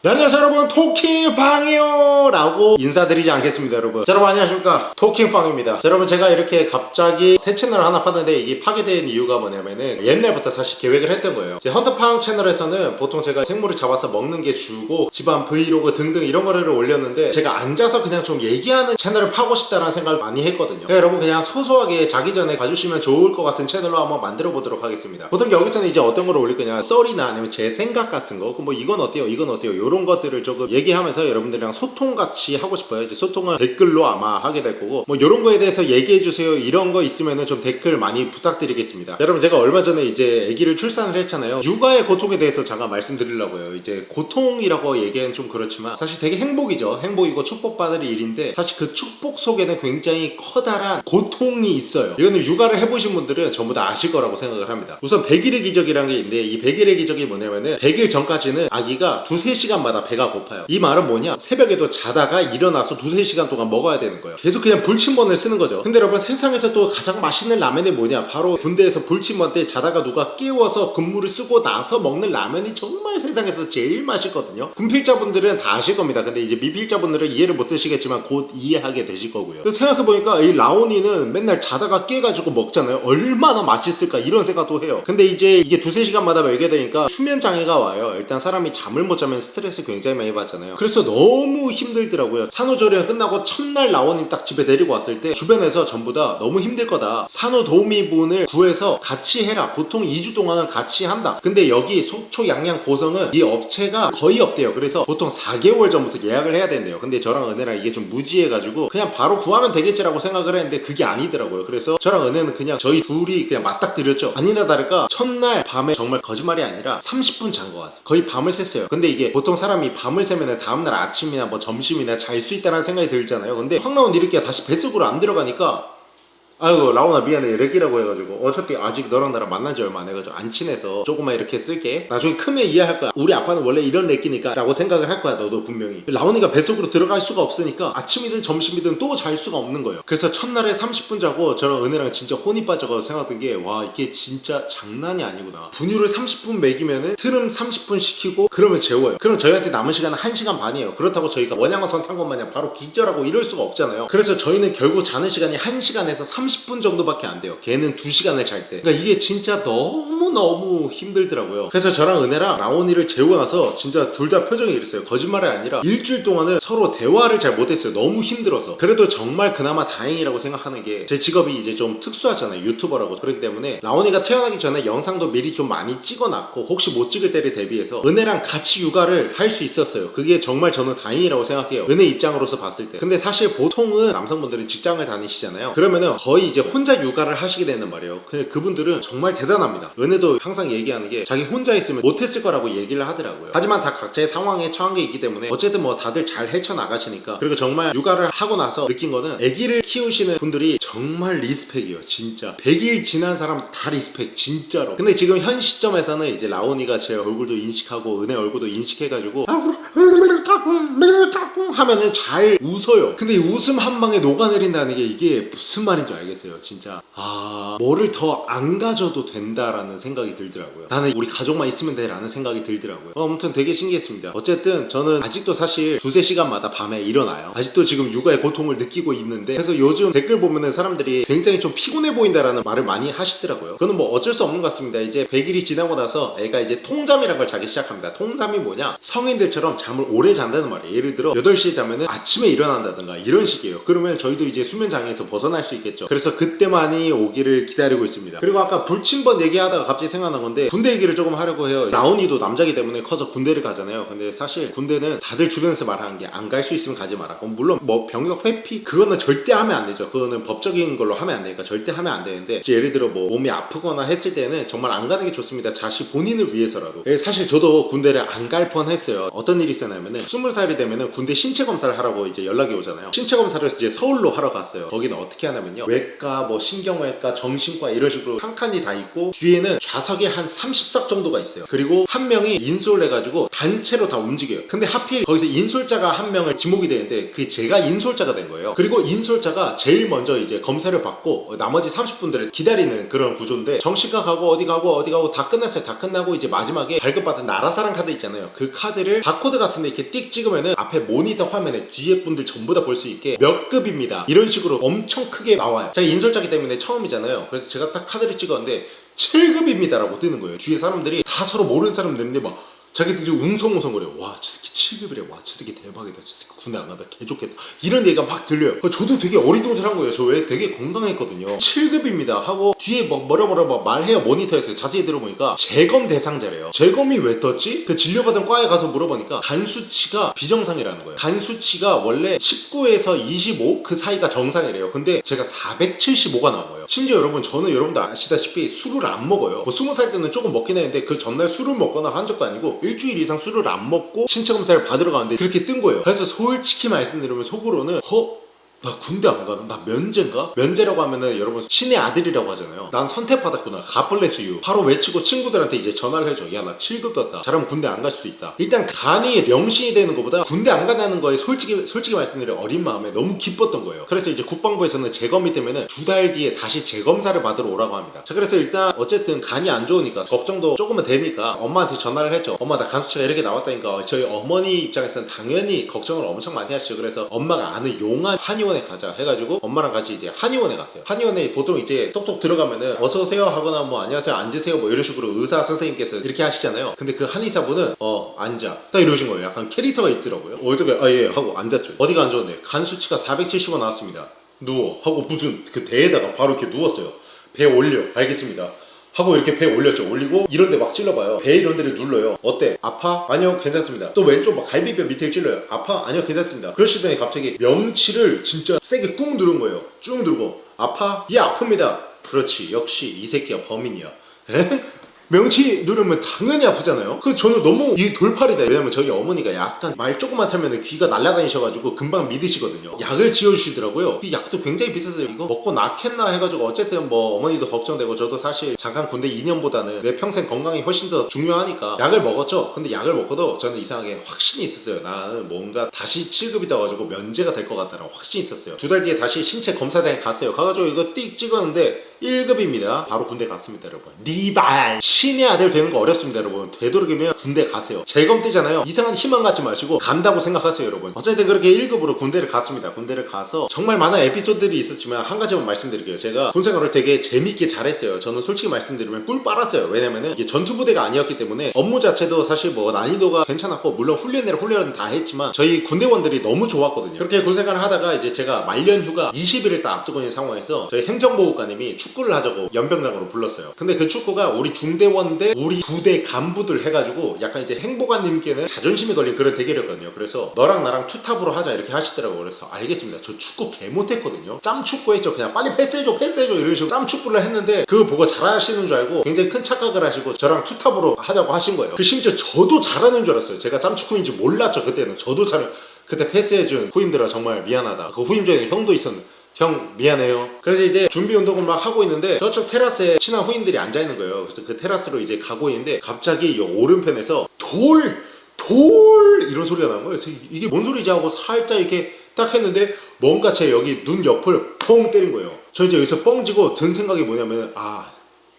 네, 안녕하세요 여러분, 토킹팡이요 라고 인사드리지 않겠습니다. 여러분 안녕하십니까, 토킹팡입니다. 여러분, 제가 이렇게 갑자기 새 채널을 하나 파는데 이게 파게 된 이유가 뭐냐면은 옛날부터 사실 계획을 했던 거예요. 제 헌터팡 채널에서는 보통 제가 생물을 잡아서 먹는 게 주고 집안 브이로그 등등 이런 거를 올렸는데, 제가 앉아서 그냥 좀 얘기하는 채널을 파고 싶다라는 생각을 많이 했거든요. 그러니까 여러분, 그냥 소소하게 자기 전에 봐주시면 좋을 것 같은 채널로 한번 만들어 보도록 하겠습니다. 보통 여기서는 이제 어떤 걸 올릴 거냐, 썰이나 아니면 제 생각 같은 거, 뭐 이건 어때요 이건 어때요 이런 것들을 조금 얘기하면서 여러분들이랑 소통같이 하고 싶어요. 이제 소통은 댓글로 아마 하게 될 거고, 뭐 이런 거에 대해서 얘기해주세요 이런 거 있으면은 좀 댓글 많이 부탁드리겠습니다. 여러분, 제가 얼마 전에 이제 아기를 출산을 했잖아요. 육아의 고통에 대해서 잠깐 말씀드리려고요. 이제 고통이라고 얘기하면 좀 그렇지만 사실 되게 행복이죠. 행복이고 축복받을 일인데, 사실 그 축복 속에는 굉장히 커다란 고통이 있어요. 이거는 육아를 해보신 분들은 전부 다 아실 거라고 생각을 합니다. 우선 100일의 기적이라는 게 있는데, 이 100일의 기적이 뭐냐면은 100일 전까지는 아기가 2-3시간마다 배가 고파요. 이 말은 뭐냐, 새벽에도 자다가 일어나서 2-3시간 동안 먹어야 되는 거예요. 계속 그냥 불침번을 쓰는 거죠. 근데 여러분, 세상에서 또 가장 맛있는 라면이 뭐냐, 바로 군대에서 불침번 때 자다가 누가 깨워서 근무를 쓰고 나서 먹는 라면이 정말 세상에서 제일 맛있거든요. 군필자분들은 다 아실 겁니다. 근데 이제 미필자분들은 이해를 못 하시겠지만 곧 이해하게 되실 거고요. 그래서 생각해보니까 이 라온이는 맨날 자다가 깨가지고 먹잖아요. 얼마나 맛있을까 이런 생각도 해요. 근데 이제 이게 2-3시간마다 먹게 되니까 수면 장애가 와요. 일단 사람이 잠을 못 자면 스트레스 굉장히 많이 받잖아요. 그래서 너무 힘들더라고요. 산후조리가 끝나고 첫날 라온이 딱 집에 데리고 왔을 때 주변에서 전부 다 너무 힘들 거다, 산후도우미분을 구해서 같이 해라, 보통 2주 동안은 같이 한다. 근데 여기 속초 양양 고성은 이 업체가 거의 없대요. 그래서 보통 4개월 전부터 예약을 해야 된대요. 근데 저랑 은혜랑 이게 좀 무지해가지고 그냥 바로 구하면 되겠지라고 생각을 했는데 그게 아니더라고요. 그래서 저랑 은혜는 그냥 저희 둘이 그냥 맞닥뜨렸죠. 아니나 다를까 첫날 밤에 정말 거짓말이 아니라 30분 잔 것 같아요. 거의 밤을 샜어요. 근데 이게 보통 사람이 밤을 새면 다음날 아침이나 뭐 점심이나 잘 수 있다는 생각이 들잖아요. 근데 확 나온 이렇게 다시 뱃속으로 안 들어가니까, 아이고 라온아 미안해, 렉이라고 해가지고 어차피 아직 너랑 나랑 만난 지 얼마 안 해가지고 안 친해서 조금만 이렇게 쓸게, 나중에 크면 이해할 거야, 우리 아빠는 원래 이런 렉이니까 라고 생각을 할 거야 너도 분명히. 라온이가 뱃속으로 들어갈 수가 없으니까 아침이든 점심이든 또 잘 수가 없는 거예요. 그래서 첫날에 30분 자고 저랑 은혜랑 진짜 혼이 빠져가지고 생각했던 게, 와 이게 진짜 장난이 아니구나. 분유를 30분 먹이면은 트름 30분 시키고 그러면 재워요. 그럼 저희한테 남은 시간은 1시간 반이에요. 그렇다고 저희가 원양어선 탄 것 마냥 바로 기절하고 이럴 수가 없잖아요. 그래서 저희는 결국 자는 시간이 1시간에서 30분 정도밖에 안 돼요. 걔는 2시간을 잘 때. 그러니까 이게 진짜 너무 힘들더라고요. 그래서 저랑 은혜랑 라온이를 재우고 나서 진짜 둘 다 표정이 이랬어요. 거짓말이 아니라 일주일 동안은 서로 대화를 잘 못했어요. 너무 힘들어서. 그래도 정말 그나마 다행이라고 생각하는 게, 제 직업이 이제 좀 특수하잖아요. 유튜버라고. 그렇기 때문에 라온이가 태어나기 전에 영상도 미리 좀 많이 찍어놨고, 혹시 못 찍을 때를 대비해서 은혜랑 같이 육아를 할 수 있었어요. 그게 정말 저는 다행이라고 생각해요. 은혜 입장으로서 봤을 때. 근데 사실 보통은 남성분들은 직장을 다니시잖아요. 그러면은 거의 이제 혼자 육아를 하시게 되는 말이에요. 근데 그분들은 정말 대단합니다. 은혜도 항상 얘기하는 게, 자기 혼자 있으면 못했을 거라고 얘기를 하더라고요. 하지만 다 각자의 상황에 처한 게 있기 때문에 어쨌든 뭐 다들 잘 헤쳐나가시니까. 그리고 정말 육아를 하고 나서 느낀 거는, 아기를 키우시는 분들이 정말 리스펙이에요. 진짜 100일 지난 사람 다 리스펙, 진짜로. 근데 지금 현 시점에서는 이제 라온이가 제 얼굴도 인식하고 은혜 얼굴도 인식해가지고 하면은 잘 웃어요. 근데 이 웃음 한 방에 녹아내린다는 게 이게 무슨 말인 줄 알겠어요. 진짜 뭐를 더 안 가져도 된다라는 생각이 들더라고요. 나는 우리 가족만 있으면 돼 라는 생각이 들더라고요. 아무튼 되게 신기했습니다. 어쨌든 저는 아직도 사실 2-3시간마다 밤에 일어나요. 아직도 지금 육아의 고통을 느끼고 있는데, 그래서 요즘 댓글 보면은 사람들이 굉장히 좀 피곤해 보인다라는 말을 많이 하시더라고요. 그거는 뭐 어쩔 수 없는 것 같습니다. 이제 100일이 지나고 나서 애가 이제 통잠이라는 걸 자기 시작합니다. 통잠이 뭐냐, 성인들처럼 잠을 오래 잔다는 말이에요. 예를 들어 8시에 자면은 아침에 일어난다든가 이런 식이에요. 그러면 저희도 이제 수면 장애에서 벗어날 수 있겠죠. 그래서 그때만이 오기를 기다리고 있습니다. 그리고 아까 불침번 얘기하다가 갑자기 생각난 건데, 군대 얘기를 조금 하려고 해요. 라온이도 남자기 때문에 커서 군대를 가잖아요. 근데 사실 군대는 다들 주변에서 말하는 게, 안 갈 수 있으면 가지 마라. 그럼 물론 뭐 병역 회피 그거는 절대 하면 안 되죠. 그거는 법적인 걸로 하면 안 되니까 절대 하면 안 되는데, 예를 들어 뭐 몸이 아프거나 했을 때는 정말 안 가는 게 좋습니다. 자식 본인을 위해서라도. 사실 저도 군대를 안 갈 뻔했어요. 어떤 일이 있었냐면은 20살이 되면은 군대 신체 검사를 하라고 이제 연락이 오잖아요. 신체 검사를 이제 서울로 하러 갔어요. 거기는 어떻게 하냐면요, 외과, 뭐 신경외과, 정신과 이런 식으로 한 칸이 다 있고, 뒤에는 좌석에 한 30석 정도가 있어요. 그리고 한 명이 인솔을 해가지고 단체로 다 움직여요. 근데 하필 거기서 인솔자가 한 명을 지목이 되는데 그 제가 인솔자가 된 거예요. 그리고 인솔자가 제일 먼저 이제 검사를 받고 나머지 30분들을 기다리는 그런 구조인데 정시가 가고 어디 가고 다 끝났어요. 다 끝나고 이제 마지막에 발급받은 나라사랑 카드 있잖아요. 그 카드를 바코드 같은데 이렇게 띡 찍으면은 앞에 모니터 화면에 뒤에 분들 전부 다 볼 수 있게 몇 급입니다 이런 식으로 엄청 크게 나와요. 제가 인솔자기 때문에 처음이잖아요. 그래서 제가 딱 카드를 찍었는데 7급입니다 라고 뜨는 거예요. 뒤에 사람들이 다 서로 모르는 사람들인데 막 자기들이 웅성웅성거려요. 와 저 새끼 7급이래. 와 저 새끼 대박이다. 저 새끼 군대 안 가다 개 좋겠다. 이런 얘기가 막 들려요. 저도 되게 어리둥절한 거예요. 저 왜 되게 건강했거든요. 7급입니다 하고 뒤에 뭐라 말해요. 모니터에서 자세히 들어보니까 재검 대상자래요. 재검이 왜 떴지? 그 진료받은 과에 가서 물어보니까 간 수치가 비정상이라는 거예요. 간 수치가 원래 19에서 25 그 사이가 정상이래요. 근데 제가 475가 나온 거예요. 심지어 여러분 저는 여러분도 아시다시피 술을 안 먹어요. 뭐 20살 때는 조금 먹긴 했는데 그 전날 술을 먹거나 한 적도 아니고 일주일 이상 술을 안 먹고 신체 검사를 받으러 가는데 그렇게 뜬 거예요. 그래서 솔직히 말씀드리면 속으로는 나 군대 안 가나? 나 면제인가? 면제라고 하면은 여러분 신의 아들이라고 하잖아요. 난 선택받았구나. 가플레스유 바로 외치고 친구들한테 이제 전화를 해줘. 야 나 7급 떴다. 잘하면 군대 안 갈 수도 있다. 일단 간이 명시이 되는 것보다 군대 안 간다는 거에 솔직히 말씀드려 어린 마음에 너무 기뻤던 거예요. 그래서 이제 국방부에서는 재검이 되면은 2달 뒤에 다시 재검사를 받으러 오라고 합니다. 자 그래서 일단 어쨌든 간이 안 좋으니까 걱정도 조금은 되니까 엄마한테 전화를 했죠. 엄마 나 간 수치가 이렇게 나왔다니까. 저희 어머니 입장에서는 당연히 걱정을 엄청 많이 하시죠. 그래서 엄마가 아는 용한 한의원에 가자 해가지고 엄마랑 같이 이제 한의원에 갔어요. 한의원에 보통 이제 똑똑 들어가면은 어서오세요 하거나 뭐 안녕하세요 앉으세요 뭐 이런 식으로 의사 선생님께서 이렇게 하시잖아요. 근데 그 한의사분은 앉아 딱 이러신 거예요. 약간 캐릭터가 있더라고요. 어떻게 예 하고 앉았죠. 어디가 안 좋은데 간 수치가 475 나왔습니다. 누워 하고 무슨 그 대에다가 바로 이렇게 누웠어요. 배 올려. 알겠습니다 하고 이렇게 배 올렸죠. 올리고 이런데 막 찔러봐요. 배 이런 데를 눌러요. 어때? 아파? 아니요 괜찮습니다. 또 왼쪽 막 갈비뼈 밑에 찔러요. 아파? 아니요 괜찮습니다. 그러시더니 갑자기 명치를 진짜 세게 꾹 누른 거예요. 쭉 누르고 아파? 예 아픕니다. 그렇지 역시 이 새끼야 범인이야. 에? 명치 누르면 당연히 아프잖아요. 그 저는 너무 이 돌팔이다. 왜냐면 저희 어머니가 약간 말 조금만 타면 귀가 날아다니셔가지고 금방 믿으시거든요. 약을 지어주시더라고요. 이 약도 굉장히 비쌌어요. 이거 먹고 낫겠나 해가지고 어쨌든 뭐 어머니도 걱정되고 저도 사실 잠깐 군대 2년보다는 내 평생 건강이 훨씬 더 중요하니까 약을 먹었죠. 근데 약을 먹고도 저는 이상하게 확신이 있었어요. 나는 뭔가 다시 7급이 돼가지고 면제가 될 것 같다는 확신이 있었어요. 2달 뒤에 다시 신체 검사장에 갔어요. 가가지고 이거 띡 찍었는데 1급입니다. 바로 군대 갔습니다 여러분. 니발 신의 아들 되는 거 어렵습니다 여러분. 되도록이면 군대 가세요. 재검 뜨잖아요. 이상한 희망 갖지 마시고 간다고 생각하세요 여러분. 어쨌든 그렇게 1급으로 군대를 갔습니다. 군대를 가서 정말 많은 에피소드들이 있었지만 한 가지만 말씀드릴게요. 제가 군생활을 되게 재밌게 잘했어요. 저는 솔직히 말씀드리면 꿀 빨았어요. 왜냐면은 이게 전투부대가 아니었기 때문에 업무 자체도 사실 뭐 난이도가 괜찮았고 물론 훈련은 다 했지만 저희 군대원들이 너무 좋았거든요. 그렇게 군생활을 하다가 이제 제가 말년 휴가 20일을 딱 앞두고 있는 상황에서 저희 행정보호관님이 축구를 하자고 연병장으로 불렀어요. 근데 그 축구가 우리 중대원 대 우리 부대 간부들 해가지고 약간 이제 행보관님께는 자존심이 걸린 그런 대결이었거든요. 그래서 너랑 나랑 투탑으로 하자 이렇게 하시더라고요. 그래서 알겠습니다. 저 축구 개 못했거든요. 짬축구 했죠. 그냥 빨리 패스해줘 이런 식으로 짬축구를 했는데 그거 보고 잘하시는 줄 알고 굉장히 큰 착각을 하시고 저랑 투탑으로 하자고 하신 거예요. 그 심지어 저도 잘하는 줄 알았어요. 제가 짬축구인지 몰랐죠. 그때는 저도 그때 패스해준 후임들아 정말 미안하다. 그 후임 중에 형도 있었는데 형 미안해요. 그래서 이제 준비 운동을 막 하고 있는데 저쪽 테라스에 친한 후임들이 앉아 있는 거예요. 그래서 그 테라스로 이제 가고 있는데 갑자기 이 오른편에서 돌 이런 소리가 나는 거예요. 그래서 이게 뭔 소리지 하고 살짝 이렇게 딱 했는데 뭔가 제 여기 눈 옆을 펑 때린 거예요. 저 이제 여기서 뻥지고 든 생각이 뭐냐면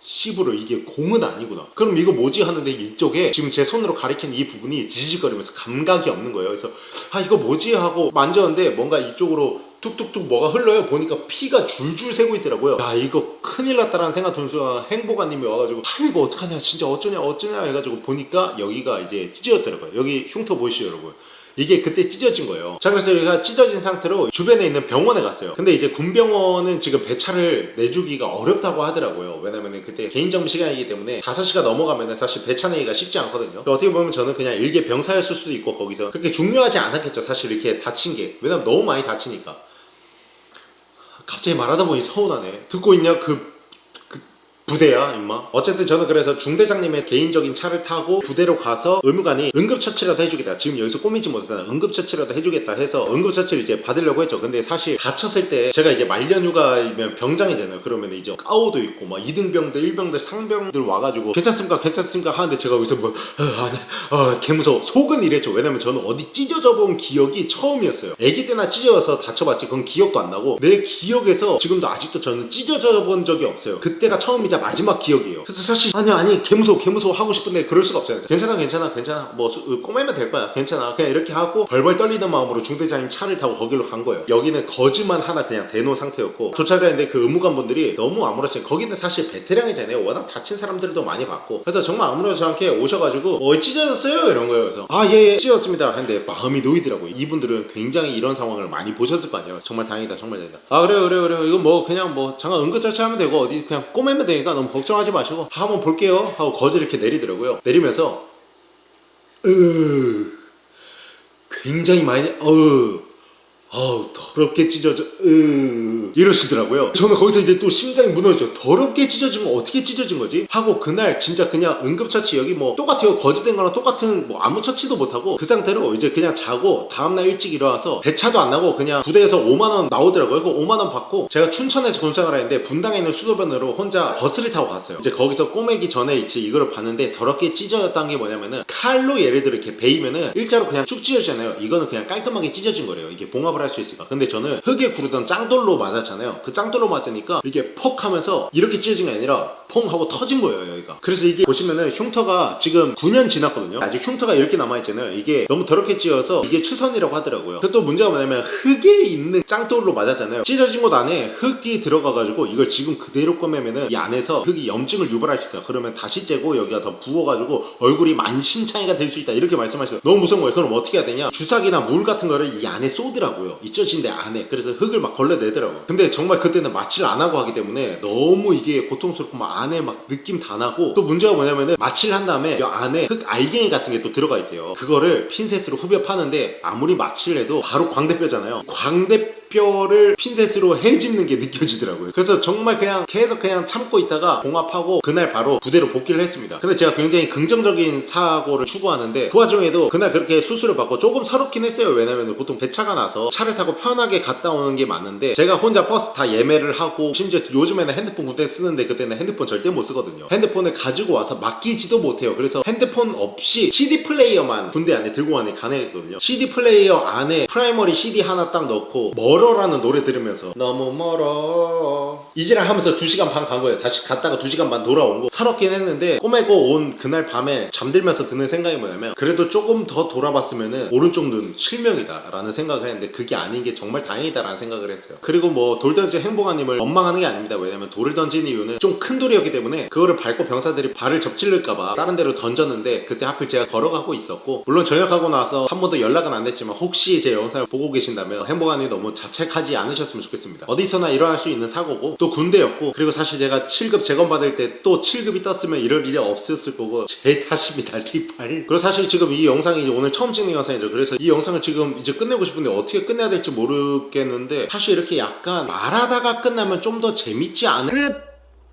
씨부러 이게 공은 아니구나. 그럼 이거 뭐지 하는데 이쪽에 지금 제 손으로 가리킨 이 부분이 지지직거리면서 감각이 없는 거예요. 그래서 이거 뭐지 하고 만졌는데 뭔가 이쪽으로 뚝뚝뚝 뭐가 흘러요. 보니까 피가 줄줄 새고 있더라고요. 이거 큰일 났다라는 생각 든 순간 행보관님이 와가지고 이거 어떡하냐 진짜 어쩌냐 해가지고 보니까 여기가 이제 찢어졌더라고요. 여기 흉터 보이시죠 여러분. 이게 그때 찢어진 거예요. 자 그래서 여기가 찢어진 상태로 주변에 있는 병원에 갔어요. 근데 이제 군병원은 지금 배차를 내주기가 어렵다고 하더라고요. 왜냐면 그때 개인정비 시간이기 때문에 5시가 넘어가면 사실 배차 내기가 쉽지 않거든요. 어떻게 보면 저는 그냥 일개 병사였을 수도 있고 거기서 그렇게 중요하지 않았겠죠. 사실 이렇게 다친 게. 왜냐면 너무 많이 다치니까. 갑자기 말하다 보니 서운하네. 듣고 있냐? 부대야 임마. 어쨌든 저는 그래서 중대장님의 개인적인 차를 타고 부대로 가서 의무관이 응급처치라도 해주겠다, 지금 여기서 꾸미지 못했다, 응급처치라도 해주겠다 해서 응급처치를 이제 받으려고 했죠. 근데 사실 다쳤을 때 제가 이제 말년휴가이면 병장이잖아요. 그러면 이제 까오도 있고 막 2등병들 1병들 상병들 와가지고 괜찮습니까 괜찮습니까 하는데 제가 여기서 뭐 아니 개무서워 속은 이랬죠. 왜냐면 저는 어디 찢어져 본 기억이 처음이었어요. 애기 때나 찢어져서 다쳐봤지 그건 기억도 안 나고, 내 기억에서 지금도 아직도 저는 찢어져 본 적이 없어요. 그때가 처음이자 마지막 기억이에요. 그래서 사실 아니 개무서워 하고 싶은데 그럴 수가 없어요. 괜찮아 뭐 꼬매면 될 거야, 괜찮아, 그냥 이렇게 하고 벌벌 떨리는 마음으로 중대장님 차를 타고 거기로 간 거예요. 여기는 거지만 하나 그냥 대놓은 상태였고, 도착을 했는데 그 의무관분들이 너무 아무렇지, 거기는 사실 베테랑이잖아요. 워낙 다친 사람들도 많이 봤고, 그래서 정말 아무렇지 않게 오셔가지고 찢어졌어요? 이런 거예요. 그래서 예 찢어졌습니다 했는데 마음이 놓이더라고요. 이분들은 굉장히 이런 상황을 많이 보셨을 거 아니에요. 정말 다행이다 정말 다행이다. 그래요 이거 뭐 그냥 뭐 잠깐 응급처치하면 되고 어디 그냥 꼬매면 되니까 너무 걱정하지 마시고 한번 볼게요 하고 거즈 이렇게 내리더라고요. 내리면서 굉장히 많이 더럽게 찢어져 이러시더라고요. 저는 거기서 이제 또 심장이 무너지죠. 더럽게 찢어진 거 어떻게 찢어진 거지? 하고 그날 진짜 그냥 응급처치, 여기 뭐 똑같아요. 거지된 거랑 똑같은 뭐 아무 처치도 못하고 그 상태로 이제 그냥 자고 다음날 일찍 일어나서 배차도 안 나고 그냥 부대에서 5만원 나오더라고요. 그 5만원 받고 제가 춘천에서 군생활 했는데 분당에 있는 수도변으로 혼자 버스를 타고 갔어요. 이제 거기서 꼬매기 전에 이제 이거를 봤는데 더럽게 찢어졌다는 게 뭐냐면은 칼로 예를 들어 이렇게 베이면은 일자로 그냥 쭉 찢어지잖아요. 이거는 그냥 깔끔하게 찢어진 거래요. 이게 봉합을 할 수 있으니까. 근데 저는 흙에 구르던 짱돌로 맞았잖아요. 그 짱돌로 맞으니까 이게 퍽 하면서 이렇게 찢어진 게 아니라 퐁 하고 터진 거예요 여기가. 그래서 이게 보시면은 흉터가 지금 9년 지났거든요. 아직 흉터가 이렇게 남아있잖아요. 이게 너무 더럽게 찢어서 이게 최선이라고 하더라고요. 그리고 또 문제가 뭐냐면 흙에 있는 짱돌로 맞았잖아요. 찢어진 곳 안에 흙이 들어가가지고 이걸 지금 그대로 꺼내면은 이 안에서 흙이 염증을 유발할 수 있다. 그러면 다시 째고 여기가 더 부어가지고 얼굴이 만신창이가 될 수 있다, 이렇게 말씀하셨어요. 너무 무서운 거예요. 그럼 어떻게 해야 되냐, 주사기나 물 같은 거를 이 안에 쏘더라고요. 이 찢어진 데 안에. 그래서 흙을 막 걸러내더라고요. 근데 정말 그때는 마취를 안 하고 하기 때문에 너무 이게 고통스럽고 막 안에 막 느낌 다 나고, 또 문제가 뭐냐면은 마취를 한 다음에 이 안에 흙 알갱이 같은 게 또 들어가 있대요. 그거를 핀셋으로 후벼 파는데 아무리 마취를 해도 바로 광대뼈잖아요. 광대뼈를 핀셋으로 헤집는 게 느껴지더라고요. 그래서 정말 그냥 계속 그냥 참고 있다가 봉합하고 그날 바로 부대로 복귀를 했습니다. 근데 제가 굉장히 긍정적인 사고를 추구하는데 그 와중에도 그날 그렇게 수술을 받고 조금 서럽긴 했어요. 왜냐면 보통 배차가 나서 차를 타고 편하게 갔다 오는 게 맞는데 제가 혼자 버스 다 예매를 하고, 심지어 요즘에는 핸드폰 군대 쓰는데 그때는 핸드폰 절대 못 쓰거든요. 핸드폰을 가지고 와서 맡기지도 못해요. 그래서 핸드폰 없이 CD 플레이어만 군대 안에 들고 가능했거든요. CD 플레이어 안에 프라이머리 CD 하나 딱 넣고 멀어라는 노래 들으면서 너무 멀어 이지랄 하면서 2시간 반 간 거예요. 다시 갔다가 2시간 반 돌아온 거. 서럽긴 했는데 꼬매고 온 그날 밤에 잠들면서 드는 생각이 뭐냐면, 그래도 조금 더 돌아봤으면은 오른쪽 눈 실명이다 라는 생각을 했는데 그게 아닌 게 정말 다행이다 라는 생각을 했어요. 그리고 뭐 돌던지 행복아님을 원망하는 게 아닙니다. 왜냐면 돌을 던진 이유는 좀 큰 돌이었기 때문에 그거를 밟고 병사들이 발을 접질를까봐 다른 데로 던졌는데, 그때 하필 제가 걸어가고 있었고, 물론 전역하고 나서 한 번도 연락은 안 됐지만 혹시 제 영상을 보고 계신다면 행복아님 너무 자책하지 않으셨으면 좋겠습니다. 어디서나 일어날 수 있는 사고고 또 군대였고, 그리고 사실 제가 7급 재검 받을 때 또 7급이 떴으면 이럴 일이 없었을 거고 제 탓입니다. 리팔. 그리고 사실 지금 이 영상이 이제 오늘 처음 찍는 영상이죠. 그래서 이 영상을 지금 이제 끝내고 싶은데 어떻게 끝내야 될지 모르겠는데, 사실 이렇게 약간 말하다가 끝나면 좀 더 재밌지 않은